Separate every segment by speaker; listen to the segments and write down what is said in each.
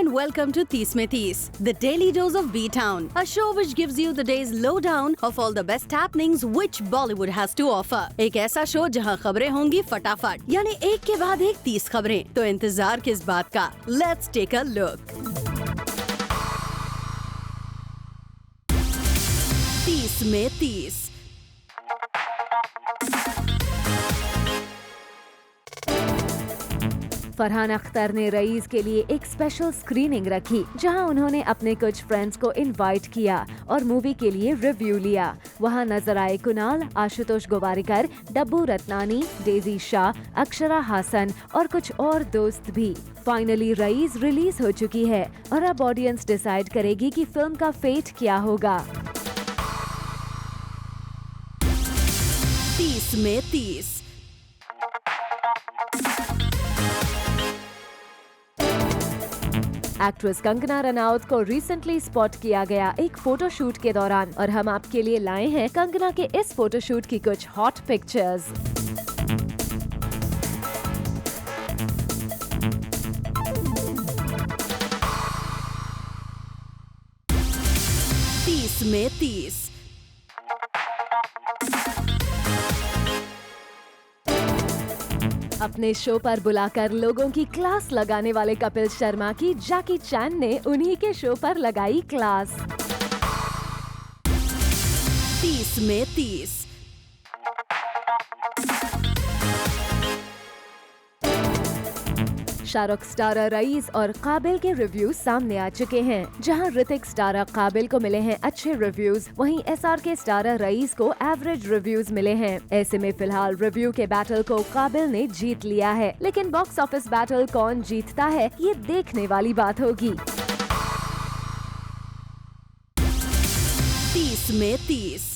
Speaker 1: and welcome to 30 में 30, the daily dose of B-Town, a show which gives you the day's lowdown of all the best happenings which Bollywood has to offer. एक ऐसा show जहां खबरें होंगी फटाफट, यानी एक के बाद एक 30 खबरें। तो इंतजार किस बात का? Let's take a look. 30 में 30।
Speaker 2: फरहान अख्तर ने रईस के लिए एक स्पेशल स्क्रीनिंग रखी, जहां उन्होंने अपने कुछ फ्रेंड्स को इनवाइट किया और मूवी के लिए रिव्यू लिया। वहां नजर आए कुणाल, आशुतोष गोवारिकर, डब्बू रत्नानी, डेजी शाह, अक्षरा हासन और कुछ और दोस्त भी। फाइनली रईस रिलीज हो चुकी है और अब ऑडियंस डिसाइड करेगी कि फिल्म का फेट क्या होगा।
Speaker 1: 30 में 30।
Speaker 2: एक्ट्रेस कंगना रनौत को रिसेंटली स्पॉट किया गया एक फोटोशूट के दौरान, और हम आपके लिए लाए हैं कंगना के इस फोटोशूट की कुछ हॉट पिक्चर्स।
Speaker 1: में 30।
Speaker 2: अपने शो पर बुलाकर लोगों की क्लास लगाने वाले कपिल शर्मा की जैकी चैन ने उन्हीं के शो पर लगाई क्लास।
Speaker 1: 30 में 30।
Speaker 2: शाहरुख स्टारर रईस और काबिल के रिव्यूज सामने आ चुके हैं। जहां ऋतिक स्टारर काबिल को मिले हैं अच्छे रिव्यूज, वहीं SRK स्टारर रईस को एवरेज रिव्यूज मिले हैं। ऐसे में फिलहाल रिव्यू के बैटल को काबिल ने जीत लिया है, लेकिन बॉक्स ऑफिस बैटल कौन जीतता है ये देखने वाली बात होगी।
Speaker 1: 30 में 30।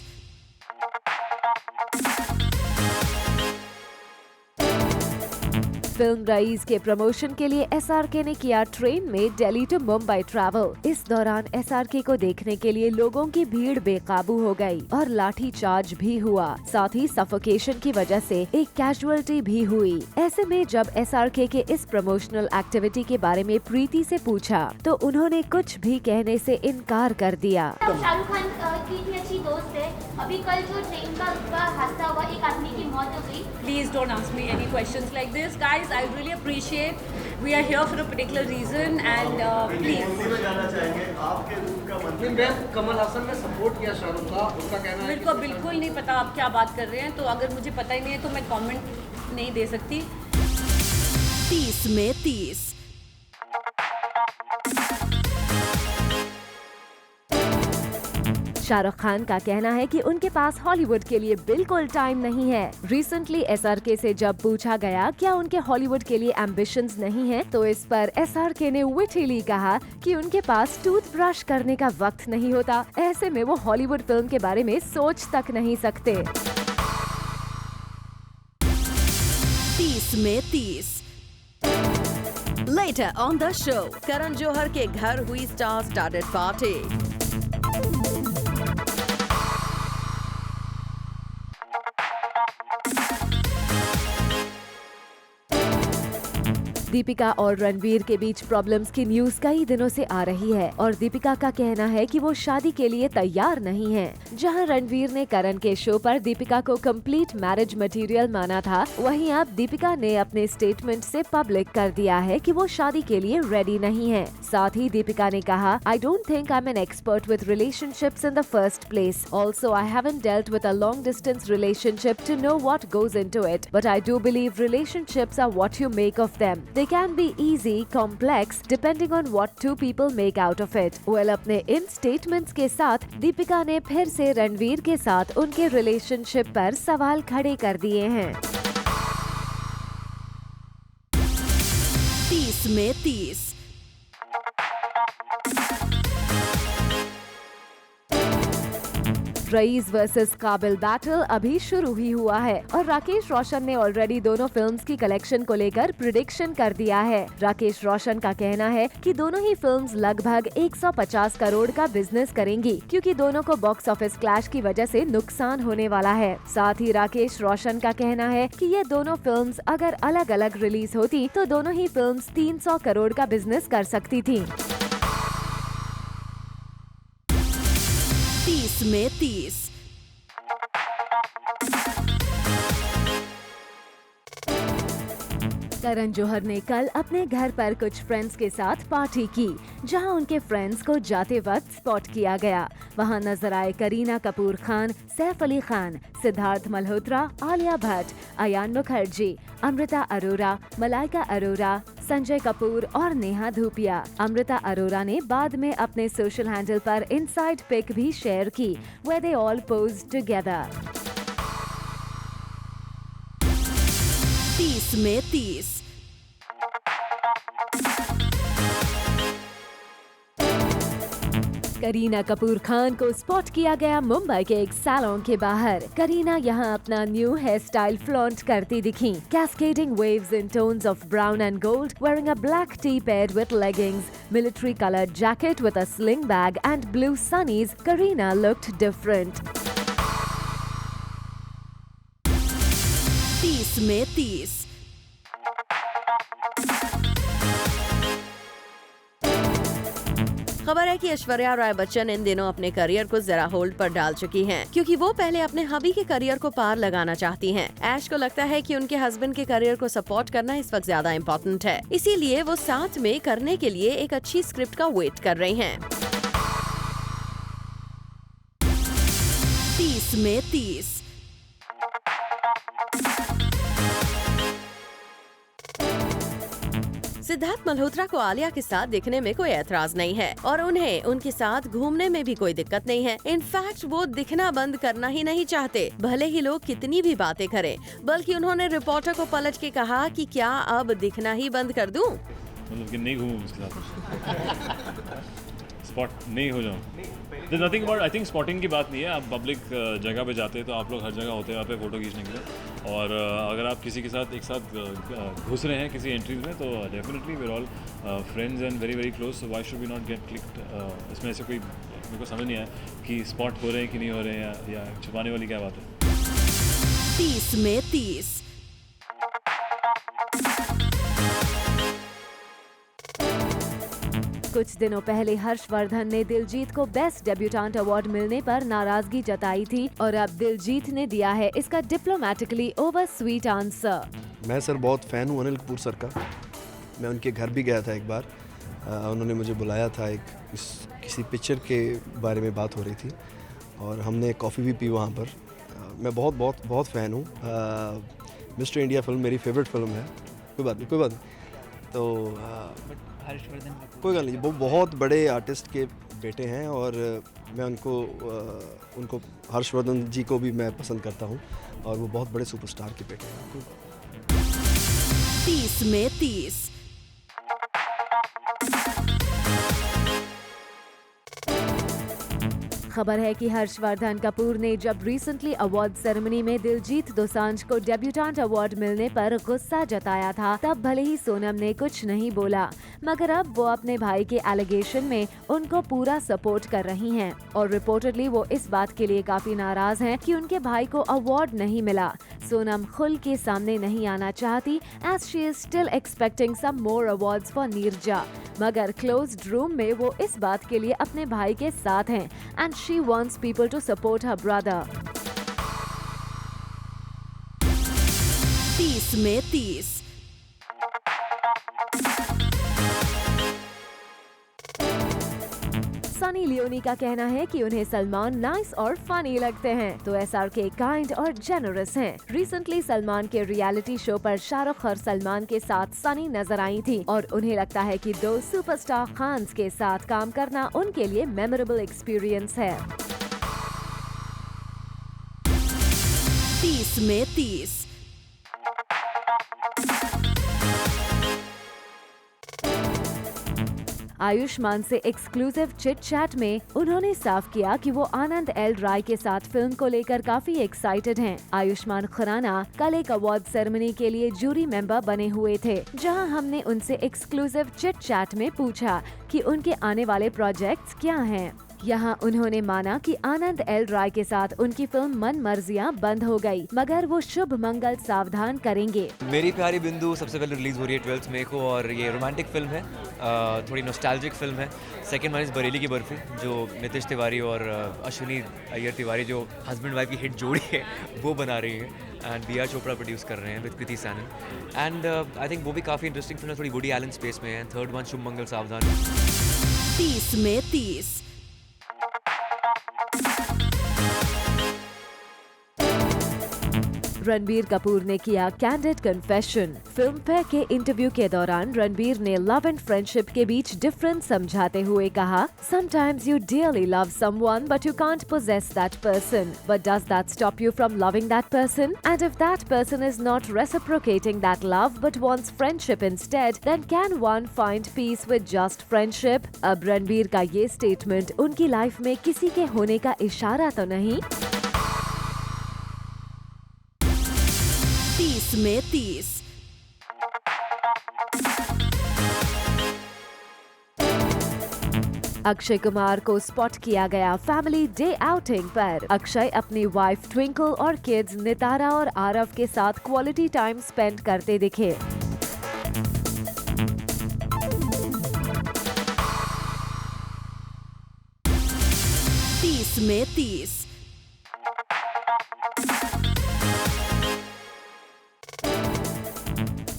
Speaker 2: फिल्म रईस के प्रमोशन के लिए SRK ने किया ट्रेन में दिल्ली टू मुंबई ट्रैवल। इस दौरान SRK को देखने के लिए लोगों की भीड़ बेकाबू हो गई और लाठी चार्ज भी हुआ। साथ ही सफोकेशन की वजह से एक कैजुअलिटी भी हुई। ऐसे में जब SRK के इस प्रमोशनल एक्टिविटी के बारे में प्रीति से पूछा तो उन्होंने कुछ भी कहने से इनकार कर दिया।
Speaker 3: शाहरुख खान की इतनी अच्छी दोस्त है, अभी कल जो ट्रेन का हादसा हुआ, एक आदमी की मौत हो गई।
Speaker 4: Please don't ask me any questions like this, guys. I really appreciate. We are here for a particular reason, and please.
Speaker 5: जानना चाहेंगे आपके उनका मतलब कमल हसन ने सपोर्ट किया शाहरुख का, उसका कहना है
Speaker 4: मेरे को बिल्कुल नहीं पता आप क्या बात कर रहे हैं, तो अगर मुझे पता ही नहीं है तो मैं कमेंट नहीं दे सकती।
Speaker 1: 30 में 30।
Speaker 2: शाहरुख खान का कहना है कि उनके पास हॉलीवुड के लिए बिल्कुल टाइम नहीं है। रिसेंटली SRK से जब पूछा गया क्या उनके हॉलीवुड के लिए एम्बिशंस नहीं है, तो इस पर SRK ने विटिली कहा कि उनके पास टूथब्रश करने का वक्त नहीं होता। ऐसे में वो हॉलीवुड फिल्म के बारे में सोच तक नहीं सकते।
Speaker 1: 30 में 30। Later on the show, Karan Johar के घर हुई स्टार स्टार्टेड पार्टी।
Speaker 2: दीपिका और रणवीर के बीच प्रॉब्लम्स की न्यूज कई दिनों से आ रही है और दीपिका का कहना है कि वो शादी के लिए तैयार नहीं है। जहां रणवीर ने करण के शो पर दीपिका को कंप्लीट मैरिज मटेरियल माना था, वहीं अब दीपिका ने अपने स्टेटमेंट से पब्लिक कर दिया है कि वो शादी के लिए रेडी नहीं है। साथ ही दीपिका ने कहा, I don't think I am an expert with relationships in the first place. Also I haven't dealt with a long distance relationship to know what goes into it, but I do believe relationships are what you make of them. They can be easy, complex, depending on what two people make out of it. Well, अपने इन statements के साथ दीपिका ने फिर से रणवीर के साथ उनके relationship पर सवाल खड़े कर दिए हैं।
Speaker 1: 30 में 30।
Speaker 2: रईस वर्सेस काबिल बैटल अभी शुरू ही हुआ है और राकेश रोशन ने ऑलरेडी दोनों फिल्म्स की कलेक्शन को लेकर प्रिडिक्शन कर दिया है। राकेश रोशन का कहना है कि दोनों ही फिल्म्स लगभग 150 करोड़ का बिजनेस करेंगी, क्योंकि दोनों को बॉक्स ऑफिस क्लैश की वजह से नुकसान होने वाला है। साथ ही राकेश रोशन का कहना है कि ये दोनों फिल्म्स अगर अलग अलग रिलीज होती तो दोनों ही फिल्म्स 300 करोड़ का बिजनेस कर सकती थी।
Speaker 1: 30 में 30।
Speaker 2: करण जौहर ने कल अपने घर पर कुछ फ्रेंड्स के साथ पार्टी की, जहां उनके फ्रेंड्स को जाते वक्त स्पॉट किया गया। वहां नजर आए करीना कपूर खान, सैफ अली खान, सिद्धार्थ मल्होत्रा, आलिया भट्ट, अयान मुखर्जी, अमृता अरोरा, मलाइका अरोरा, संजय कपूर और नेहा धूपिया। अमृता अरोरा ने बाद में अपने सोशल हैंडल पर इनसाइड पिक भी शेयर की, where they all posed together।
Speaker 1: 30 में 30।
Speaker 2: करीना कपूर खान को स्पॉट किया गया मुंबई के एक सैलून के बाहर। करीना यहां अपना न्यू हेयर स्टाइल फ्लॉन्ट करती दिखी। Cascading waves in tones of brown and gold, wearing a black tee paired with leggings, military colored jacket with a sling bag and blue sunnies, Kareena looked different।
Speaker 1: 30 में 30। खबर है कि ऐश्वर्या राय बच्चन इन दिनों अपने career को जरा होल्ड पर डाल चुकी हैं, क्योंकि वो पहले अपने हबी के करियर को पार लगाना चाहती हैं। ऐश को लगता है कि उनके हस्बैंड के करियर को सपोर्ट करना इस वक्त ज्यादा इम्पोर्टेंट है, इसीलिए वो साथ में करने के लिए एक अच्छी स्क्रिप्ट का वेट कर रही हैं। 30 में 30। सिद्धार्थ मल्होत्रा को आलिया के साथ दिखने में कोई ऐतराज नहीं है और उन्हें उनके साथ घूमने में भी कोई दिक्कत नहीं है। इनफैक्ट वो दिखना बंद करना ही नहीं चाहते, भले ही लोग कितनी भी बातें करें। बल्कि उन्होंने रिपोर्टर को पलट के कहा कि क्या अब दिखना ही बंद कर दूं?
Speaker 6: मतलब कि नहीं घूमूं उसके साथ, स्पॉट नहीं हो जाऊँ। There's nothing about, I think spotting की बात नहीं है। आप पब्लिक जगह पे जाते हैं तो आप लोग हर जगह होते हैं वहाँ पे फ़ोटो खींचने के लिए, और अगर आप किसी के साथ एक साथ घुस रहे हैं किसी एंट्रीज में तो definitely we are all friends and very very close, so why should we not get clicked. इसमें ऐसे कोई मेरे को समझ नहीं आया कि स्पॉट हो रहे हैं कि नहीं हो रहे हैं या छुपाने वाली क्या बात है।
Speaker 1: 30 में 30।
Speaker 2: कुछ दिनों पहले हर्षवर्धन ने दिलजीत को बेस्ट डेब्यूटेंट अवार्ड मिलने पर नाराजगी जताई थी और अब दिलजीत ने दिया है इसका डिप्लोमेटिकली ओवर स्वीट आंसर।
Speaker 7: मैं सर बहुत फ़ैन हूँ अनिल कपूर सर का। मैं उनके घर भी गया था एक बार, उन्होंने मुझे बुलाया था, किसी पिक्चर के बारे में बात हो रही थी और हमने कॉफ़ी भी पी वहाँ पर। मैं बहुत बहुत बहुत फ़ैन हूँ। मिस्टर इंडिया फिल्म मेरी फेवरेट फिल्म है। कोई बात नहीं तो
Speaker 8: हर्षवर्धन
Speaker 7: कोई गल नहीं, वो बहुत बड़े आर्टिस्ट के बेटे हैं और मैं उनको हर्षवर्धन जी को भी मैं पसंद करता हूँ और वो बहुत बड़े सुपरस्टार के बेटे हैं।
Speaker 1: 30 में 30।
Speaker 2: खबर है कि हर्षवर्धन कपूर ने जब रिसेंटली अवार्ड सेरेमनी में दिलजीत दोसांझ को डेब्यूटेंट अवार्ड मिलने पर गुस्सा जताया था, तब भले ही सोनम ने कुछ नहीं बोला, मगर अब वो अपने भाई के एलिगेशन में उनको पूरा सपोर्ट कर रही हैं और रिपोर्टेडली वो इस बात के लिए काफी नाराज हैं कि उनके भाई को अवार्ड नहीं मिला। सोनम खुल के सामने नहीं आना चाहती as she is still expecting some more awards for Neerja, मगर क्लोज्ड रूम में वो इस बात के लिए अपने भाई के साथ हैं and she wants people to support her brother।
Speaker 1: 30 में 30।
Speaker 2: सनी लियोनी का कहना है कि उन्हें सलमान नाइस और फनी लगते हैं, तो SRK काइंड और जेनरस हैं। रिसेंटली सलमान के रियलिटी शो पर शाहरुख और सलमान के साथ सनी नजर आई थी और उन्हें लगता है कि दो सुपरस्टार खान्स के साथ काम करना उनके लिए मेमोरेबल एक्सपीरियंस है।
Speaker 1: 30 में 30।
Speaker 2: आयुष्मान से एक्सक्लूसिव चिट चैट में उन्होंने साफ किया कि वो आनंद एल राय के साथ फिल्म को लेकर काफी एक्साइटेड हैं। आयुष्मान खुराना कल एक अवार्ड सेरेमनी के लिए जूरी मेंबर बने हुए थे, जहां हमने उनसे एक्सक्लूसिव चिट चैट में पूछा कि उनके आने वाले प्रोजेक्ट्स क्या हैं। यहाँ उन्होंने माना कि आनंद एल राय के साथ उनकी फिल्म मन मर्जियाँ बंद हो गई, मगर वो शुभ मंगल सावधान करेंगे।
Speaker 8: मेरी प्यारी बिंदु सबसे पहले रिलीज हो रही है 12 मई को और ये रोमांटिक फिल्म है, थोड़ी नॉस्टैल्जिक फिल्म है। सेकंड वन इज बरेली की बर्फी, जो नितिश तिवारी और अश्विनी अय्यर तिवारी जो हस्बैंड वाइफ की हिट जोड़ी है वो बना रही है and B R Chopra produce कर रहे हैं with Kriti Sanon and I think वो भी काफ़ी इंटरेस्टिंग फिल्म है, थोड़ी वुडी एलन स्पेस में है। थर्ड वन शुभ मंगल सावधान।
Speaker 1: 30 में 30
Speaker 2: रणबीर कपूर ने किया कैंडिड कन्फेशन। फिल्म फेयर के इंटरव्यू के दौरान रणबीर ने लव एंड फ्रेंडशिप के बीच डिफरेंस समझाते हुए कहा, sometimes you dearly love someone but you can't possess that person, but does that stop you from loving that person? And if that person is not reciprocating that love but wants friendship instead, then can one find peace with just friendship? अब रणबीर का ये statement उनकी life में किसी के होने का इशारा तो नहीं?
Speaker 1: 30 में 30
Speaker 2: अक्षय कुमार को स्पॉट किया गया फैमिली डे आउटिंग पर। अक्षय अपनी वाइफ ट्विंकल और किड्स नितारा और आरव के साथ क्वालिटी टाइम स्पेंड करते दिखे।
Speaker 1: में 30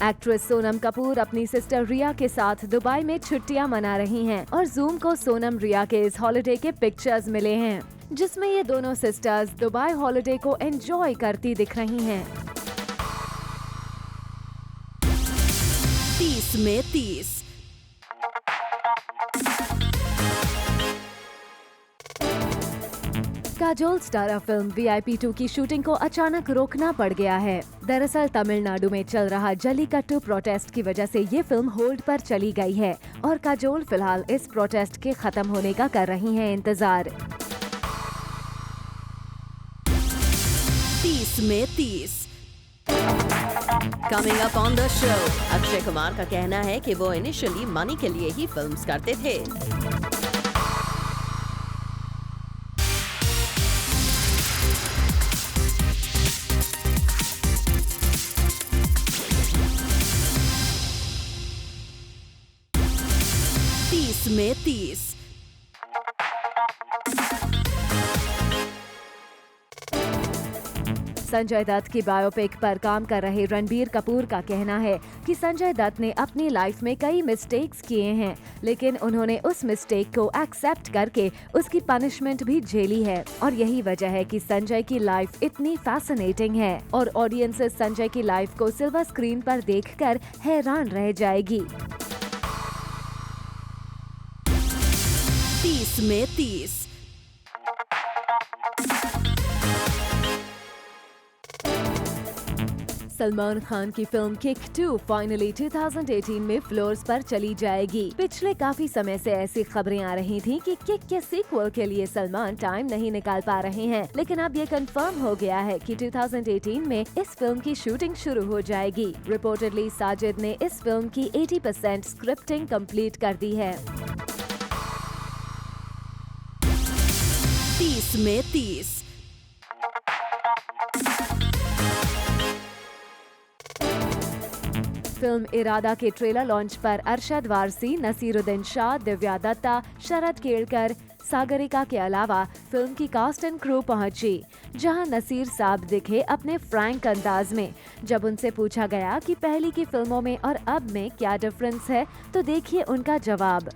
Speaker 2: एक्ट्रेस सोनम कपूर अपनी सिस्टर रिया के साथ दुबई में छुट्टियां मना रही हैं और जूम को सोनम रिया के इस हॉलिडे के पिक्चर्स मिले हैं, जिसमें ये दोनों सिस्टर्स दुबई हॉलिडे को एंजॉय करती दिख रही हैं।
Speaker 1: 30 में 30
Speaker 2: काजोल स्टारा फिल्म VIP 2 की शूटिंग को अचानक रोकना पड़ गया है। दरअसल तमिलनाडु में चल रहा जल्लीकट्टू प्रोटेस्ट की वजह से ये फिल्म होल्ड पर चली गई है और काजोल फिलहाल इस प्रोटेस्ट के खत्म होने का कर रही हैं इंतजार।
Speaker 1: 30 में 30 Coming up on the show, Akshay Kumar का कहना है कि वो इनिशियली मनी के लिए ही फिल्म्स करते थे। में 30
Speaker 2: संजय दत्त की बायोपिक पर काम कर रहे रणबीर कपूर का कहना है कि संजय दत्त ने अपनी लाइफ में कई मिस्टेक्स किए हैं, लेकिन उन्होंने उस मिस्टेक को एक्सेप्ट करके उसकी पनिशमेंट भी झेली है और यही वजह है कि संजय की लाइफ इतनी फैसिनेटिंग है और ऑडियंसेस संजय की लाइफ को सिल्वर स्क्रीन पर देखकर हैरान रह जाएगी।
Speaker 1: 30 में 30
Speaker 2: सलमान खान की फिल्म किक 2 फाइनली 2018 में फ्लोर्स पर चली जाएगी। पिछले काफी समय से ऐसी खबरें आ रही थीं कि किक के सीक्वल के लिए सलमान टाइम नहीं निकाल पा रहे हैं, लेकिन अब ये कंफर्म हो गया है कि 2018 में इस फिल्म की शूटिंग शुरू हो जाएगी। रिपोर्टेडली साजिद ने इस फिल्म की 80% स्क्रिप्टिंग कंप्लीट कर दी है।
Speaker 1: 30 में 30
Speaker 2: फिल्म इरादा के ट्रेलर लॉन्च पर अरशद वारसी, नसीरुद्दीन शाह, दिव्या दत्ता, शरद केलकर, सागरिका के अलावा फिल्म की कास्ट एंड क्रू पहुंची, जहां नसीर साहब दिखे अपने फ्रैंक अंदाज में। जब उनसे पूछा गया कि पहली की फिल्मों में और अब में क्या डिफरेंस है, तो देखिए उनका जवाब।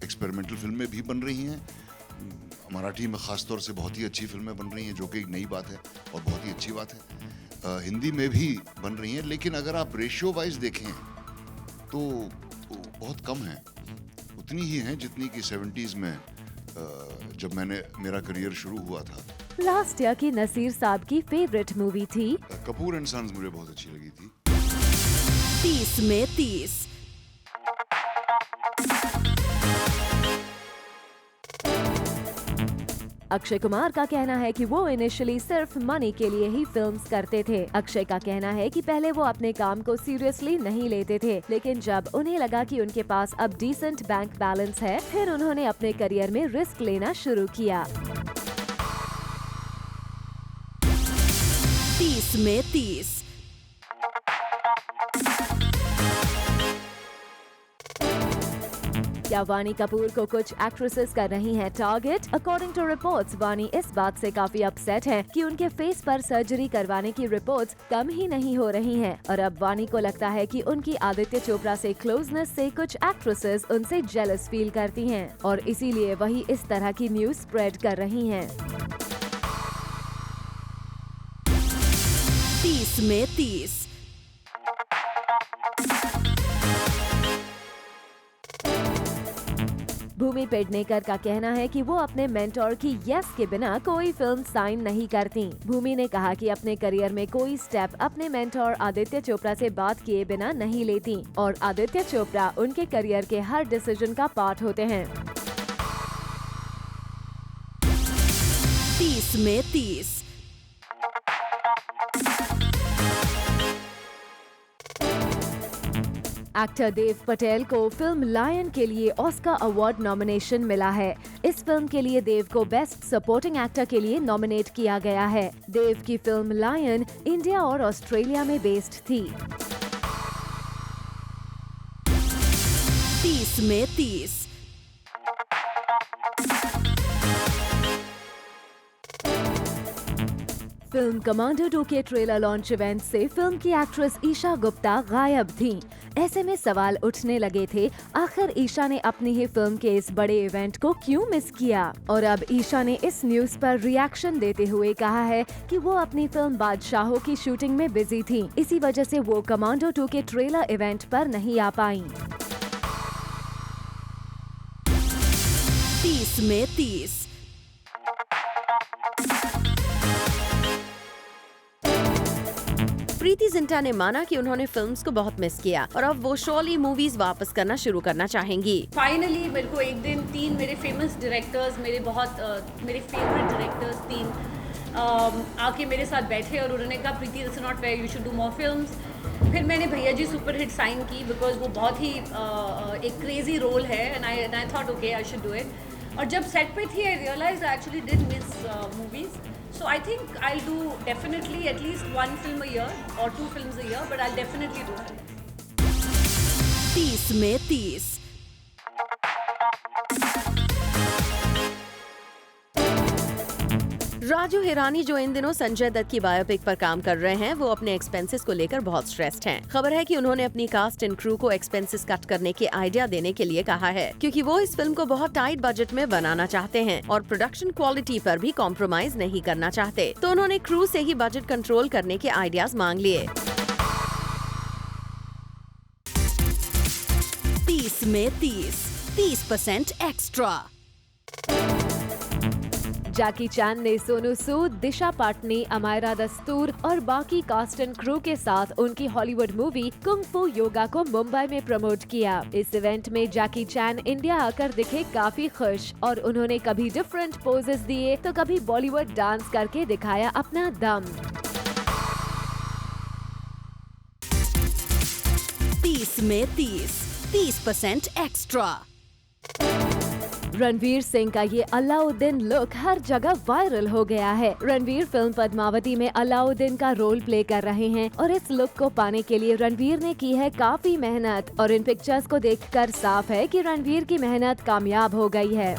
Speaker 9: एक्सपेरिमेंटल फिल्में भी बन रही हैं, मराठी में खास तौर से बहुत ही अच्छी फिल्में बन रही हैं, जो कि एक नई बात है और बहुत ही अच्छी बात है। हिंदी में भी बन रही हैं, लेकिन अगर आप रेशियो वाइज देखें तो बहुत कम है, उतनी ही हैं जितनी कि 70s में जब मेरा करियर शुरू हुआ था।
Speaker 2: लास्ट ईयर की नसीर साहब की फेवरेट मूवी थी
Speaker 9: कपूर एंड सन्स, मुझे बहुत अच्छी लगी थी।
Speaker 1: 30 में 30
Speaker 2: अक्षय कुमार का कहना है कि वो इनिशियली सिर्फ मनी के लिए ही फिल्म्स करते थे। अक्षय का कहना है कि पहले वो अपने काम को सीरियसली नहीं लेते थे, लेकिन जब उन्हें लगा कि उनके पास अब डिसेंट बैंक बैलेंस है, फिर उन्होंने अपने करियर में रिस्क लेना शुरू किया।
Speaker 1: 30 में 30।
Speaker 2: क्या वानी कपूर को कुछ एक्ट्रेसेस कर रही हैं टारगेट? अकॉर्डिंग टू रिपोर्ट्स, वानी इस बात से काफी अपसेट हैं कि उनके फेस पर सर्जरी करवाने की रिपोर्ट्स कम ही नहीं हो रही हैं और अब वानी को लगता है कि उनकी आदित्य चोपड़ा से क्लोजनेस से कुछ एक्ट्रेसेस उनसे जेलस फील करती हैं और इसीलिए वही इस तरह की न्यूज स्प्रेड कर रही हैं।
Speaker 1: 30 में 30।
Speaker 2: भूमि पेडनेकर का कहना है कि वो अपने मेंटोर की यस के बिना कोई फिल्म साइन नहीं करती। भूमि ने कहा कि अपने करियर में कोई स्टेप अपने मेंटोर आदित्य चोपड़ा से बात किए बिना नहीं लेती और आदित्य चोपड़ा उनके करियर के हर डिसीजन का पार्ट होते हैं।
Speaker 1: 30 में 30।
Speaker 2: एक्टर देव पटेल को फिल्म लायन के लिए ऑस्कर अवार्ड नॉमिनेशन मिला है। इस फिल्म के लिए देव को बेस्ट सपोर्टिंग एक्टर के लिए नॉमिनेट किया गया है। देव की फिल्म लायन इंडिया और ऑस्ट्रेलिया में बेस्ड थी।
Speaker 1: 30 में 30।
Speaker 2: फिल्म कमांडो 2 के ट्रेलर लॉन्च इवेंट से फिल्म की एक्ट्रेस ईशा गुप्ता गायब थीं। ऐसे में सवाल उठने लगे थे, आखिर ईशा ने अपनी ही फिल्म के इस बड़े इवेंट को क्यों मिस किया? और अब ईशा ने इस न्यूज पर रिएक्शन देते हुए कहा है कि वो अपनी फिल्म बादशाहों की शूटिंग में बिजी थी, इसी वजह से वो कमांडो 2 के ट्रेलर इवेंट पर नहीं आ पाईं।
Speaker 1: 30 में 30। प्रीति जिंटा ने माना कि उन्होंने फिल्म्स को बहुत मिस किया और अब वो शोली मूवीज वापस करना शुरू करना चाहेंगी।
Speaker 4: फाइनली मेरे को एक दिन 3 मेरे फेमस डायरेक्टर्स, मेरे फेवरेट डायरेक्टर्स 3 आके मेरे साथ बैठे और उन्होंने कहा Preity this is not fair, you should do more films. फिर मैंने Bhaiyya ji super hit sign की बिकॉज वो बहुत ही एक क्रेजी रोल है and I thought okay I should do it. और जब सेट पे थी I realise I actually did miss movies. So I think I'll do definitely at least 1 film a year or 2 films a year, but I'll definitely do it.
Speaker 1: 30 में 30। राजू हिरानी जो इन दिनों संजय दत्त की biopic पर काम कर रहे हैं, वो अपने एक्सपेंसेस को लेकर बहुत स्ट्रेस्ड हैं। खबर है कि उन्होंने अपनी कास्ट एंड क्रू को एक्सपेंसेस कट करने के आइडिया देने के लिए कहा है, क्योंकि वो इस फिल्म को बहुत टाइट बजट में बनाना चाहते हैं और प्रोडक्शन क्वालिटी पर भी कॉम्प्रोमाइज नहीं करना चाहते। तो उन्होंने क्रू से ही बजट कंट्रोल करने के आइडियाज मांग लिए। 30 में 30% एक्स्ट्रा।
Speaker 2: जैकी चैन ने सोनू सूद, दिशा पाटनी, अमायरा दस्तूर और बाकी कास्ट एंड क्रू के साथ उनकी हॉलीवुड मूवी कुंग फू योगा को मुंबई में प्रमोट किया। इस इवेंट में जैकी चैन इंडिया आकर दिखे काफी खुश और उन्होंने कभी डिफरेंट पोजेस दिए तो कभी बॉलीवुड डांस करके दिखाया अपना दम।
Speaker 1: 30 में 30% एक्स्ट्रा।
Speaker 2: रणवीर सिंह का ये अलाउद्दीन लुक हर जगह वायरल हो गया है। रणवीर फिल्म पद्मावती में अलाउद्दीन का रोल प्ले कर रहे हैं और इस लुक को पाने के लिए रणवीर ने की है काफी मेहनत और इन पिक्चर्स को देखकर साफ है कि रणवीर की मेहनत कामयाब हो गई है।